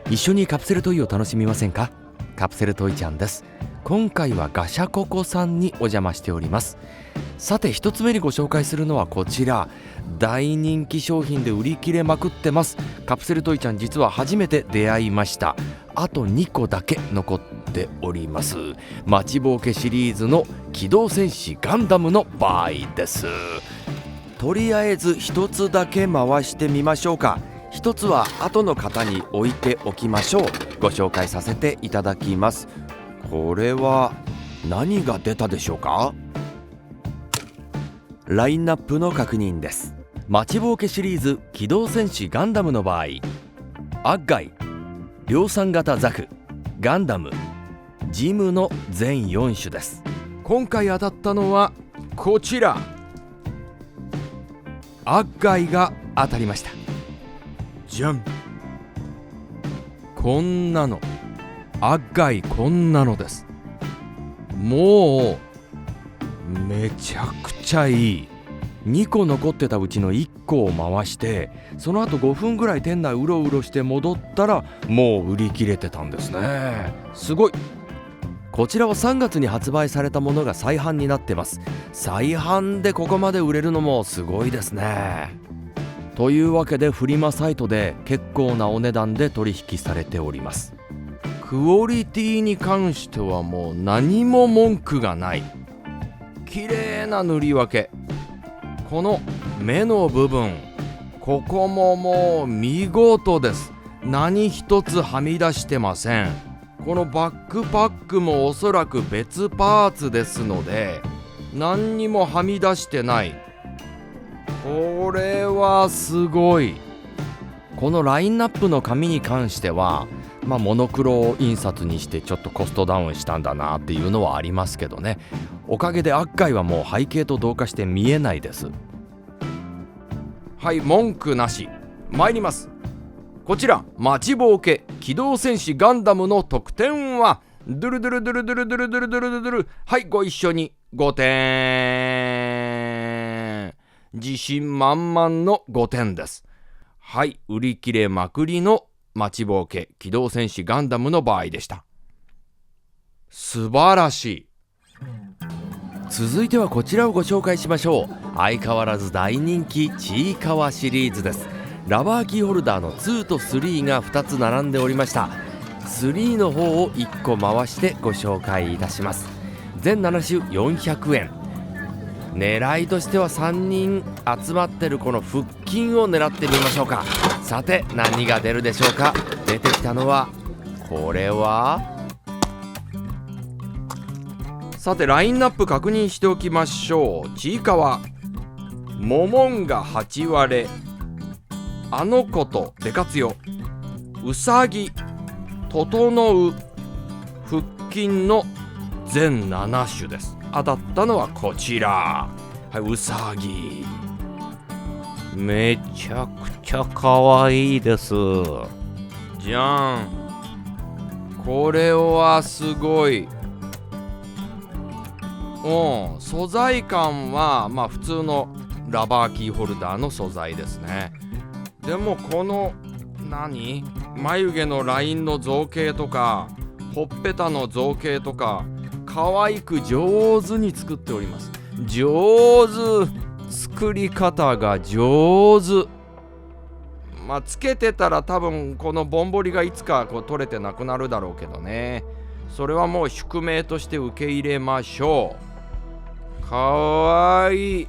一緒にカプセルトイを楽しみませんか？カプセルトイちゃんです。今回はガシャココさんにお邪魔しております。さて一つ目にご紹介するのはこちら、大人気商品で売り切れまくってます。カプセルトイちゃん、実は初めて出会いました。あと2個だけ残っております。待ちぼうけシリーズの機動戦士ガンダムの場合です。とりあえず一つだけ回してみましょうか。一つは後の方に置いておきましょう。ご紹介させていただきます。これは何が出たでしょうか？ラインナップの確認です。待ちぼうけシリーズ機動戦士ガンダムの場合、アッガイ、量産型ザク、ガンダム、ジムの全4種です。今回当たったのはこちら、アッガイが当たりました。じゃん。こんなの、アッガイこんなのです。もうめちゃくちゃいい。2個残ってたうちの1個を回して、その後5分ぐらい店内うろうろして戻ったらもう売り切れてたんですね。すごい。こちらは3月に発売されたものが再販になってます。再販でここまで売れるのもすごいですね。というわけでフリマサイトで結構なお値段で取引されております。クオリティに関してはもう何も文句がない。綺麗な塗り分け。この目の部分、ここももう見事です。何一つはみ出してません。このバックパックもおそらく別パーツですので何にもはみ出してない。これはすごい。このラインナップの紙に関しては、モノクロ印刷にしてちょっとコストダウンしたんだなっていうのはありますけどね。おかげでアッガイはもう背景と同化して見えないです。はい、文句なし。参ります。こちら、待ちぼうけ機動戦士ガンダムの得点はドゥルドゥルドゥルドゥルドゥルドゥルドゥルドゥル。はい、ご一緒に5点。自信満々の5点です。はい、売り切れまくりの待ちぼうけ機動戦士ガンダムの場合でした。素晴らしい。続いてはこちらをご紹介しましょう。相変わらず大人気ちいかわシリーズです。ラバーキーホルダーの2と3が2つ並んでおりました。3の方を1個回してご紹介いたします。全7種400円。狙いとしては3人集まってるこの腹筋を狙ってみましょうか。さて何が出るでしょうか。出てきたのはこれは、さてラインナップ確認しておきましょう。ちいかわ、モモンガ8割れ、あの子とデカツヨ、うさぎ、整う、腹筋の全7種です。当たったのはこちら、はい、うさぎ。めちゃくちゃかわいいです。じゃん。これはすごい。素材感は普通のラバーキーホルダーの素材ですね。でもこの眉毛のラインの造形とかほっぺたの造形とか可愛く上手に作っております。上手。作り方が上手。つけてたら多分このぼんぼりがいつか取れてなくなるだろうけどね。それはもう宿命として受け入れましょう。かわいい。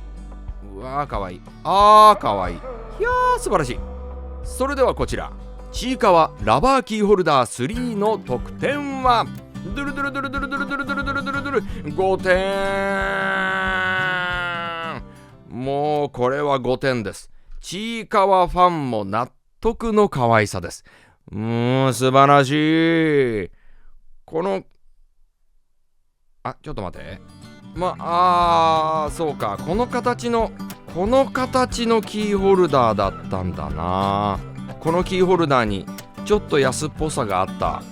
うわーかわいい。かわいい。いやー素晴らしい。それではこちら、ちいかわラバーキーホルダー3の得点はドゥルドゥルドゥルドゥルドゥルドゥルドゥルドゥルドゥルドゥル5点。もうこれは5点です。ちいかわファンも納得の可愛さです。素晴らしい。このちょっと待って。そうか、この形のキーホルダーだったんだな。このキーホルダーにちょっと安っぽさがあった。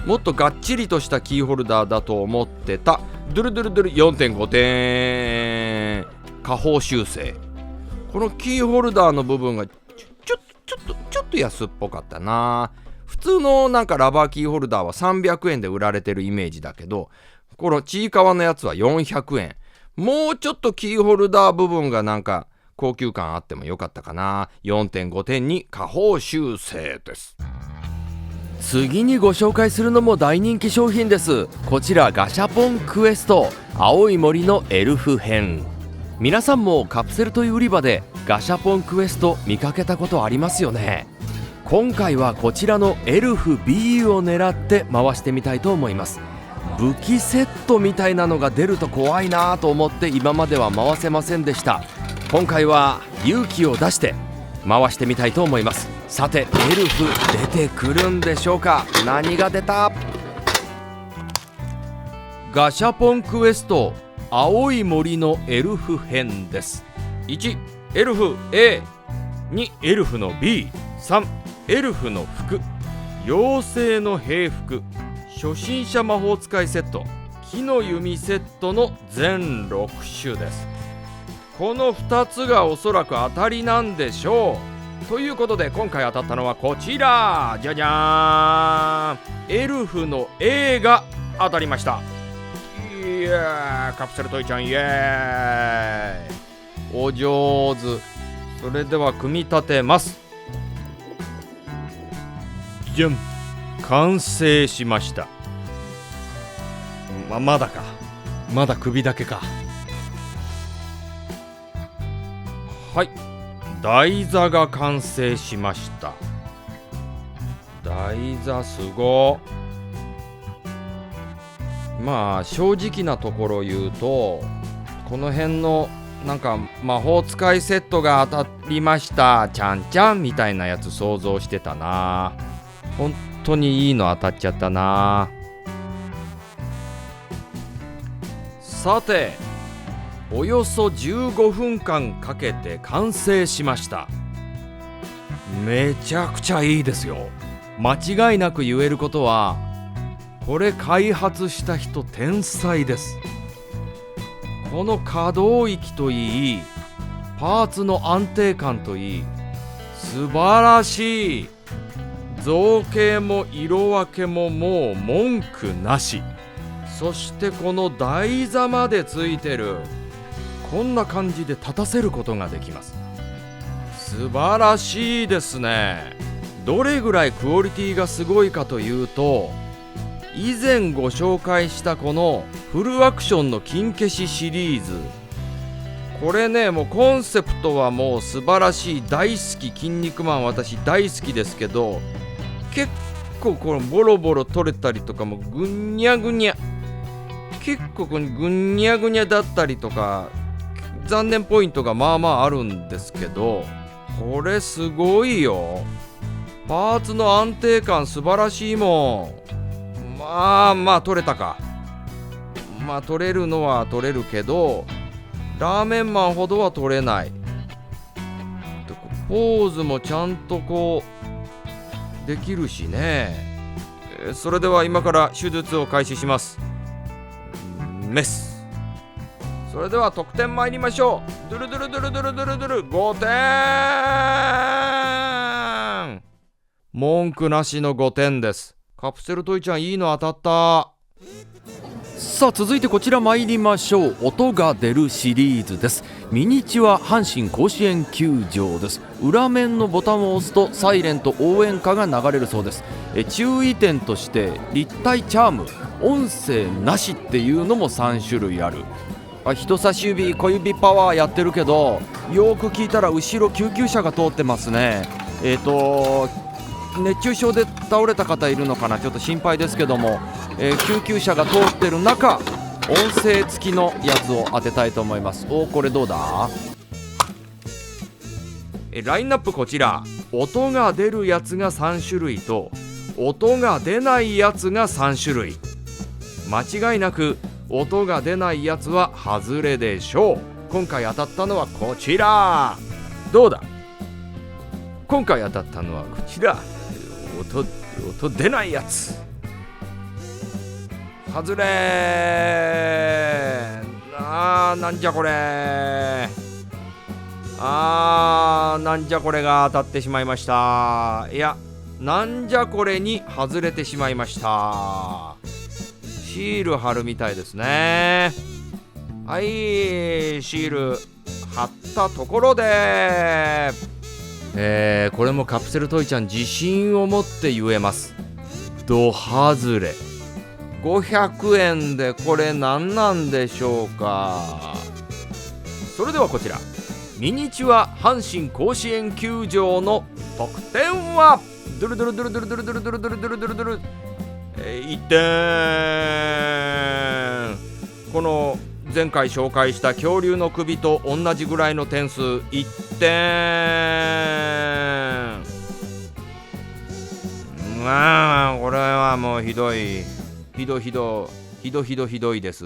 もっとがっちりとしたキーホルダーだと思ってた。ドゥルドゥルドゥル 4.5 点。下方修正。このキーホルダーの部分がちょっと安っぽかったな。普通のなんかラバーキーホルダーは300円で売られてるイメージだけど、このちいかわのやつは400円。もうちょっとキーホルダー部分がなんか高級感あってもよかったかな。4.5 点に下方修正です。次にご紹介するのも大人気商品です。こちらガシャポンクエスト青い森のエルフ編。皆さんもカプセルトイ売り場でガシャポンクエスト見かけたことありますよね。今回はこちらのエルフ B を狙って回してみたいと思います。武器セットみたいなのが出ると怖いなと思って今までは回せませんでした。今回は勇気を出して回してみたいと思います。さてエルフ出てくるんでしょうか。何が出た？ガシャポンクエスト青い森のエルフ編です。1エルフ A、 2エルフの B、 3エルフの服、妖精の兵服、初心者魔法使いセット、木の弓セットの全6種です。この2つがおそらく当たりなんでしょう。ということで今回当たったのはこちら、じゃじゃーん、エルフの A が当たりました。イエーイ、カプセルトイちゃんイエーイ、お上手。それでは組み立てます。じゃん、完成しました。まだか、まだ首だけか。はい、台座が完成しました。台座すご。まあ正直なところ言うと、この辺のなんか魔法使いセットが当たりましたちゃんちゃんみたいなやつ想像してたな。本当にいいの当たっちゃったな。さておよそ15分間かけて完成しました。めちゃくちゃいいですよ。間違いなく言えることは、これ開発した人天才です。この可動域といい、パーツの安定感といい、素晴らしい。造形も色分けももう文句なし。そしてこの台座までついてる。こんな感じで立たせることができます。素晴らしいですね。どれぐらいクオリティがすごいかというと、以前ご紹介したこのフルアクションの金消しシリーズ、これね、もうコンセプトはもう素晴らしい。大好き。筋肉マン私大好きですけど、結構このボロボロ取れたりとかもぐにゃぐにゃ、結構このぐにゃぐにゃだったりとか残念ポイントがまあまああるんですけど、これすごいよ。パーツの安定感素晴らしいもん。まあ取れたか。まあ取れるのは取れるけど、ラーメンマンほどは取れない。ポーズもちゃんとこうできるしね。それでは今から手術を開始します。メス。それでは得点参りましょう。ドゥルドゥルドゥルドゥルドゥルドゥル、5点。文句なしの5点です。カプセルトイちゃんいいの当たった。さあ続いてこちら参りましょう。音が出るシリーズです。ミニチュア阪神甲子園球場です。裏面のボタンを押すとサイレント応援歌が流れるそうです。注意点として立体チャーム、音声なしっていうのも3種類ある。人差し指小指パワーやってるけど、よく聞いたら後ろ救急車が通ってますね。熱中症で倒れた方いるのかな、ちょっと心配ですけども、救急車が通ってる中、音声付きのやつを当てたいと思います。これどうだ？ラインナップこちら。音が出るやつが3種類と音が出ないやつが3種類。間違いなく音が出ないやつは外れでしょう。今回当たったのはこちら。どうだ？今回当たったのはこちら。音出ないやつ。外れー。なんじゃこれ。なんじゃこれが当たってしまいました。いや、なんじゃこれに外れてしまいました。シール貼るみたいですね。はい、シール貼ったところで、これもカプセルトイちゃん自信を持って言えます。ド外れ。500円でこれ何なんでしょうか。それではこちら、ミニチュア阪神甲子園球場の得点はドゥルドゥルドゥルドゥルドゥルドゥルドゥルドゥルドゥルドゥルドゥル、1点。この前回紹介した恐竜の首と同じぐらいの点数、1点。まあこれはもうひどいです。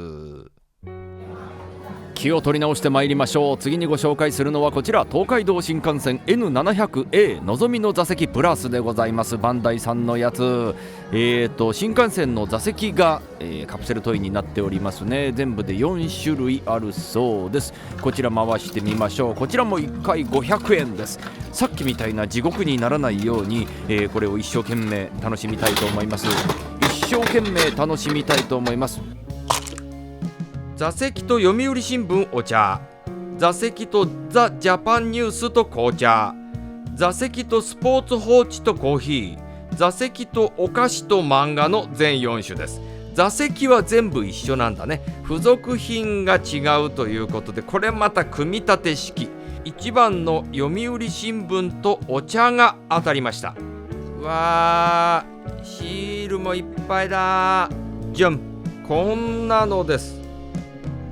気を取り直してまいりましょう。次にご紹介するのはこちら、東海道新幹線 N700A のぞみの座席プラスでございます。バンダイさんのやつ。新幹線の座席が、カプセルトイになっておりますね。全部で4種類あるそうです。こちら回してみましょう。こちらも1回500円です。さっきみたいな地獄にならないように、これを一生懸命楽しみたいと思います。一生懸命楽しみたいと思います。座席と読売新聞お茶、座席とザ・ジャパンニュースと紅茶、座席とスポーツ報知とコーヒー、座席とお菓子と漫画の全4種です。座席は全部一緒なんだね。付属品が違うということで、これまた組み立て式。1番の読売新聞とお茶が当たりました。うわー、シールもいっぱいだ。じゃん、こんなのです。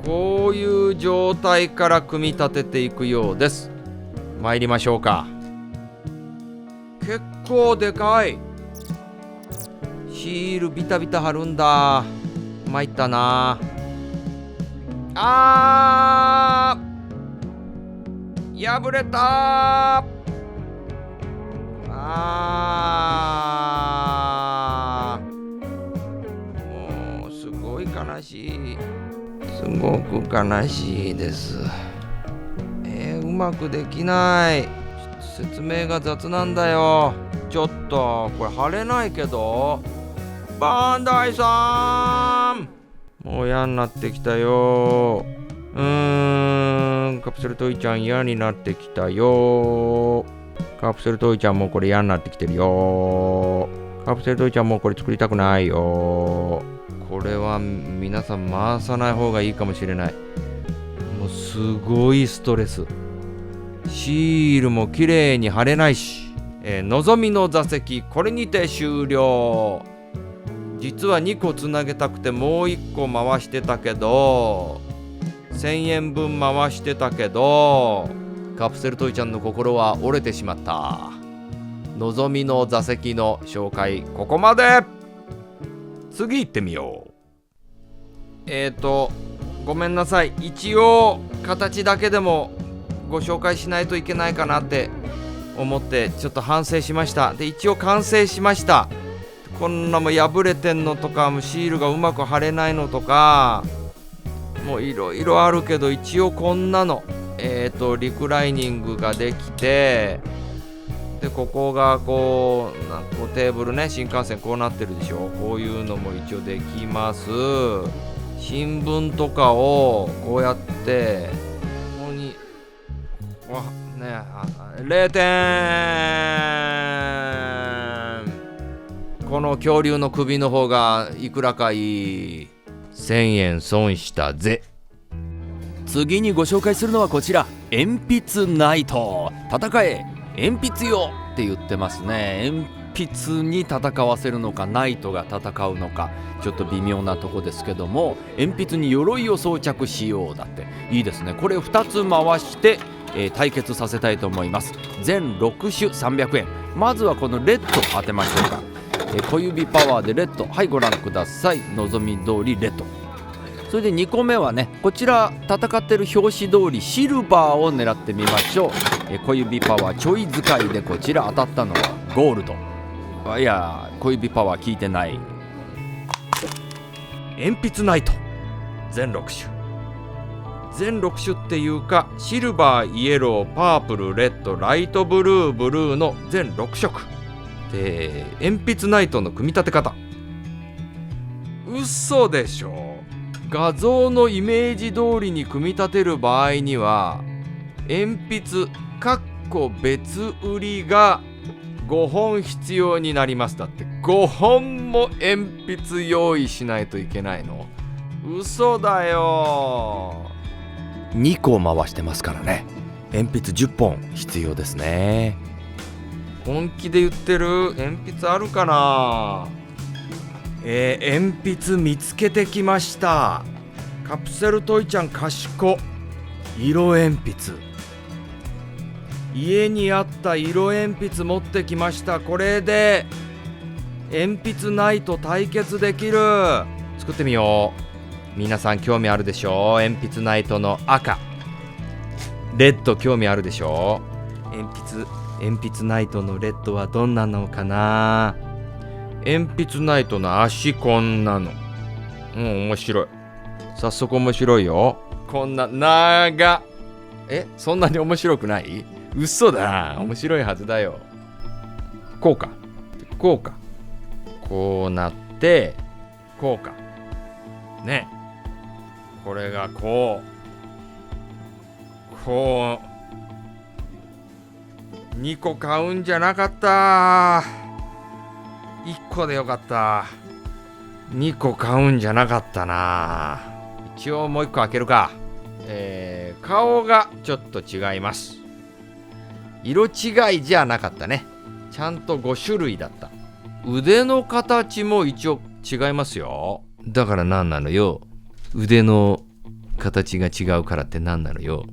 こういう状態から組み立てていくようです。参りましょうか。結構でかい。シールビタビタ貼るんだ。参ったな。破れた。もうすごい悲しい。すごく悲しいです。うまくできない。説明が雑なんだよ。ちょっとこれ貼れないけど。バンダイさん、もう嫌になってきたよ。カプセルトイちゃん嫌になってきたよ。カプセルトイちゃんもこれ嫌になってきてるよ。カプセルトイちゃんもこれ作りたくないよ。これは皆さん回さない方がいいかもしれない。もうすごいストレス。シールも綺麗に貼れないし、のぞみの座席これにて終了。実は2個つなげたくてもう1個回してたけど、1000円分回してたけど、カプセルトイちゃんの心は折れてしまった。のぞみの座席の紹介ここまで。次行ってみよう。ごめんなさい。一応形だけでもご紹介しないといけないかなって思ってちょっと反省しました。で、一応完成しました。こんなも破れてんのとか、シールがうまく貼れないのとか、もういろいろあるけど、一応こんなのリクライニングができて、でここがこうテーブルね、新幹線こうなってるでしょ。こういうのも一応できます。新聞とかをこうやってここにね、0点。この恐竜の首の方がいくらかいい。1000円損したぜ。次にご紹介するのはこちら、鉛筆ナイト。戦え鉛筆よって言ってますね。鉛筆に戦わせるのか、ナイトが戦うのか、ちょっと微妙なとこですけども、鉛筆に鎧を装着しようだって。いいですね。これを2つ回して、対決させたいと思います。全6種300円。まずはこのレッド当てましょうか。小指パワーでレッド。はい、ご覧ください。望み通りレッド。それで2個目はね、こちら戦ってる表紙通りシルバーを狙ってみましょう。小指パワーちょい使いで、こちら当たったのはゴールド。いや、小指パワー効いてない。鉛筆ナイト全6種。全6種っていうか、シルバー、イエロー、パープル、レッド、ライトブルー、ブルーの全6色。で鉛筆ナイトの組み立て方、嘘でしょ。画像のイメージ通りに組み立てる場合には鉛筆別売りが5本必要になります。だって5本も鉛筆用意しないといけないの？嘘だよ。2個回してますからね。鉛筆10本必要ですね。本気で言ってる？鉛筆あるかな？鉛筆見つけてきました。カプセルトイちゃん賢。色鉛筆、家にあった色鉛筆持ってきました。これで鉛筆ないと対決できる。作ってみよう。皆さん興味あるでしょ？鉛筆ナイトの赤、レッド興味あるでしょ？鉛筆ナイトのレッドはどんなのかな？鉛筆ナイトの足こんなの。面白い。早速面白いよ。こんな長。そんなに面白くない？嘘だ。面白いはずだよ。こうか。こうなってこうかね。これがこう2個買うんじゃなかった。1個でよかった。2個買うんじゃなかったな。一応もう1個開けるか。顔がちょっと違います。色違いじゃなかったね。ちゃんと5種類だった。腕の形も一応違いますよ。だから何なのよ。腕の形が違うからって何なのよ。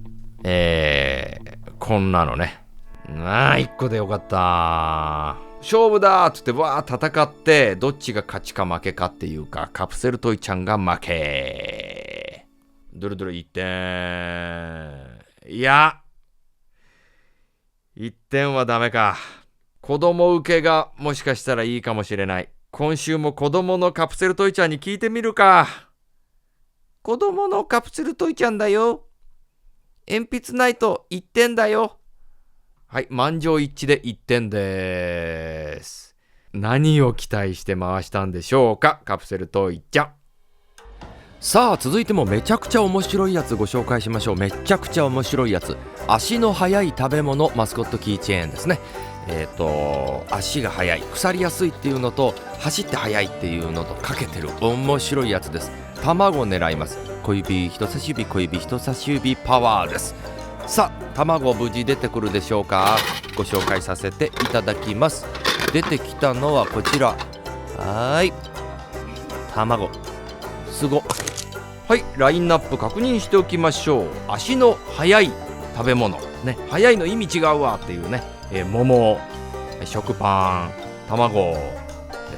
こんなのね。1個でよかった。勝負だーっつってわー戦って、どっちが勝ちか負けかっていうか、カプセルトイちゃんが負け。どれどれ1点。いや1点はダメか。子供受けがもしかしたらいいかもしれない。今週も子供のカプセルトイちゃんに聞いてみるか。子供のカプセルトイちゃんだよ。鉛筆ナイト1点だよ。はい、満場一致で1点です。何を期待して回したんでしょうか、カプセルトイちゃん。さあ続いてもめちゃくちゃ面白いやつご紹介しましょう。めちゃくちゃ面白いやつ、足の速い食べ物マスコットキーチェーンですね。足が速い、腐りやすいっていうのと走って速いっていうのとかけてる面白いやつです。卵狙います。小指人差し指小指人差し指パワーです。さあ卵無事出てくるでしょうか。ご紹介させていただきます。出てきたのはこちら。卵すご。はい、ラインナップ確認しておきましょう。足の速い食べ物ね、速いの意味違うわっていうね、桃、食パン、卵、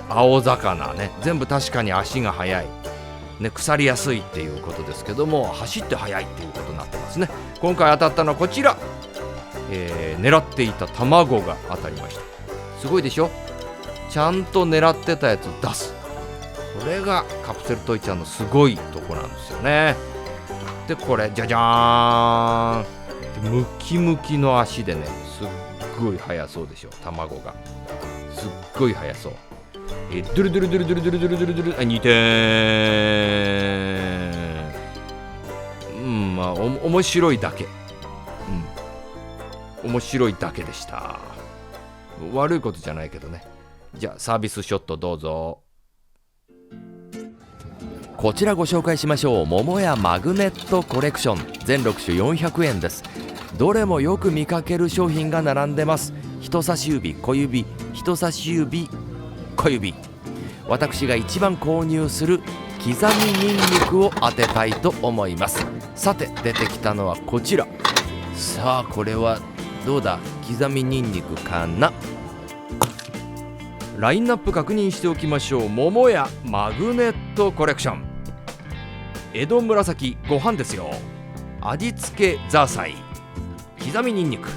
青魚ね、全部確かに足が速いね、腐りやすいっていうことですけども、走って速いっていうことになってますね。今回当たったのはこちら、狙っていた卵が当たりました。すごいでしょ。ちゃんと狙ってたやつ出す。これがカプセルトイちゃんのすごいとこなんですよね。でこれじゃじゃーん、ムキムキの足でね、すっごい速そうでしょ。卵がすっごい速そう。ドゥルドゥルドゥルドゥルドゥルドゥルドゥルドゥル、2点。まあ面白いだけ。面白いだけでした。悪いことじゃないけどね。じゃあサービスショットどうぞ。こちらご紹介しましょう。桃屋マグネットコレクション、全6種400円です。どれもよく見かける商品が並んでます。人差し指小指人差し指小指。私が一番購入する刻みニンニクを当てたいと思います。さて出てきたのはこちら。さあこれはどうだ、刻みニンニクかな。ラインナップ確認しておきましょう。桃屋マグネットコレクション、江戸紫ご飯ですよ。味付けザーサイ、刻みニンニク、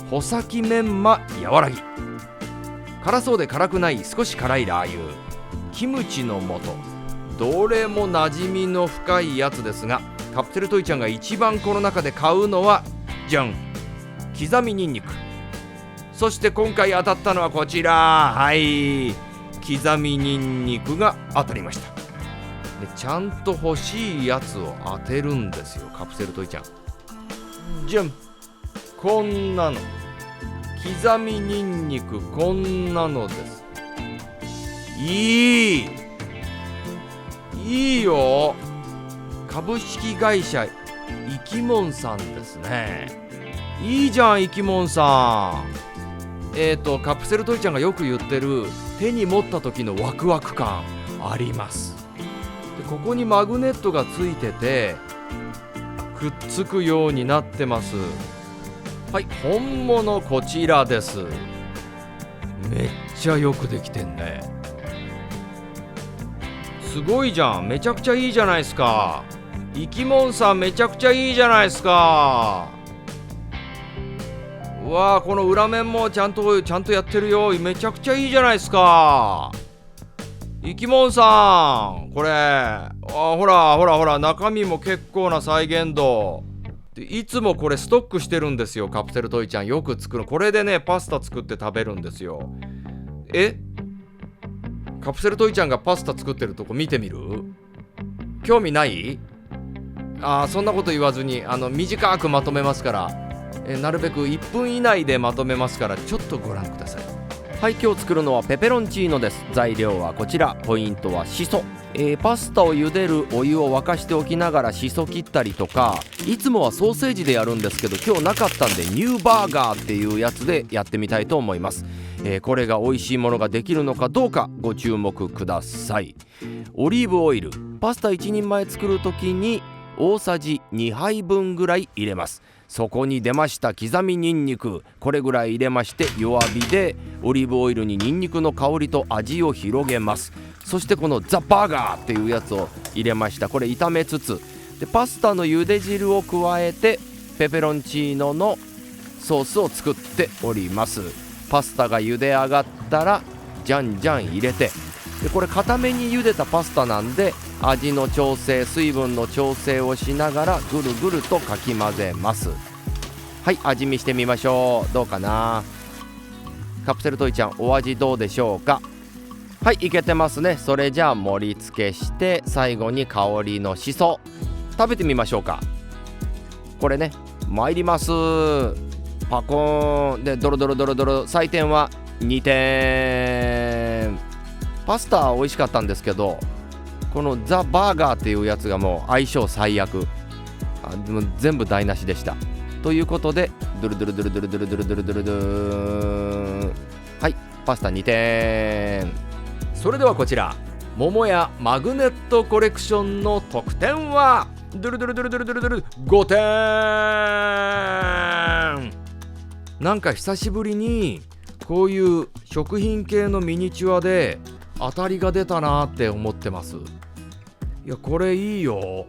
穂先メンマ和らぎ、辛そうで辛くない少し辛いラー油、キムチの素。どれも馴染みの深いやつですが、カプセルトイちゃんが一番この中で買うのはじゃん、刻みニンニク。そして今回当たったのはこちら、はい、刻みニンニクが当たりました。でちゃんと欲しいやつを当てるんですよ、カプセルトイちゃん。じゃん、こんなの刻みニンニク、こんなのです。いいよ。株式会社いきもんさんですね。いいじゃん、いきもんさん。カプセルトイちゃんがよく言ってる手に持った時のワクワク感あります。でここにマグネットがついててくっつくようになってます。はい、本物こちらです。めっちゃよくできてんね。すごいじゃん、めちゃくちゃいいじゃないですか。いきもんさんめちゃくちゃいいじゃないですか。うわあ、この裏面もちゃんとやってるよ。めちゃくちゃいいじゃないですか。いきもんさん、これほら中身も結構な再現度で、いつもこれストックしてるんですよ。カプセルトイちゃんよく作る。これでねパスタ作って食べるんですよ。カプセルトイちゃんがパスタ作ってるとこ見てみる？興味ない？そんなこと言わずに短くまとめますから、なるべく1分以内でまとめますから、ちょっとご覧ください。はい、今日作るのはペペロンチーノです。材料はこちら。ポイントはシソ。パスタを茹でるお湯を沸かしておきながらシソ切ったりとか、いつもはソーセージでやるんですけど今日なかったんでニューバーガーっていうやつでやってみたいと思います。これが美味しいものができるのかどうかご注目ください。オリーブオイル、パスタ1人前作るときに大さじ2杯分ぐらい入れます。そこに出ました刻みニンニク、これぐらい入れまして弱火でオリーブオイルにニンニクの香りと味を広げます。そしてこのザ・バーガーっていうやつを入れました。これ炒めつつでパスタの茹で汁を加えてペペロンチーノのソースを作っております。パスタが茹で上がったらじゃんじゃん入れて、でこれ固めに茹でたパスタなんで味の調整、水分の調整をしながらぐるぐるとかき混ぜます。はい、味見してみましょう。どうかな。カプセルトイちゃんお味どうでしょうか。はい、いけてますね。それじゃあ盛り付けして最後に香りのしそ食べてみましょうか。これね、参ります。パコーンでドロドロドロドロ。採点は2点。パスタは美味しかったんですけど、このザ・バーガーっていうやつがもう相性最悪。でも全部台無しでした。ということでドゥルドゥルドゥルドゥルドゥルドゥルドゥルドゥルドゥー、はい、パスタ2点。それではこちら桃屋マグネットコレクションの得点はドゥルドゥルドゥルドゥルドゥルドゥル5点。なんか久しぶりにこういう食品系のミニチュアで当たりが出たなって思ってます。いや、これいいよ。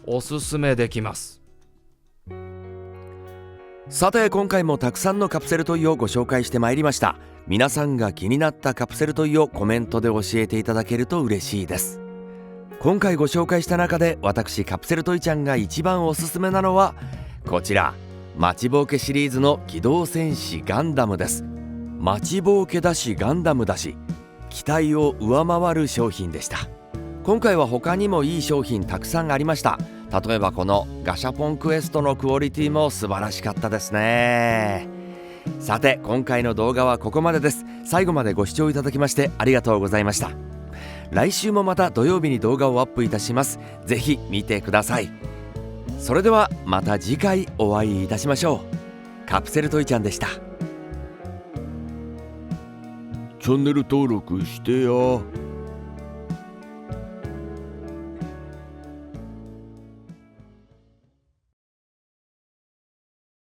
おすすめできます。さて今回もたくさんのカプセルトイをご紹介してまいりました。皆さんが気になったカプセルトイをコメントで教えていただけると嬉しいです。今回ご紹介した中で私カプセルトイちゃんが一番おすすめなのはこちら待ちぼうけシリーズの機動戦士ガンダムです。待ちぼうけだしガンダムだし期待を上回る商品でした。今回は他にもいい商品たくさんありました。例えばこのガシャポンクエストのクオリティも素晴らしかったですね。さて今回の動画はここまでです。最後までご視聴いただきましてありがとうございました。来週もまた土曜日に動画をアップいたします。ぜひ見てください。それではまた次回お会いいたしましょう。カプセルトイちゃんでした。チャンネル登録してよ。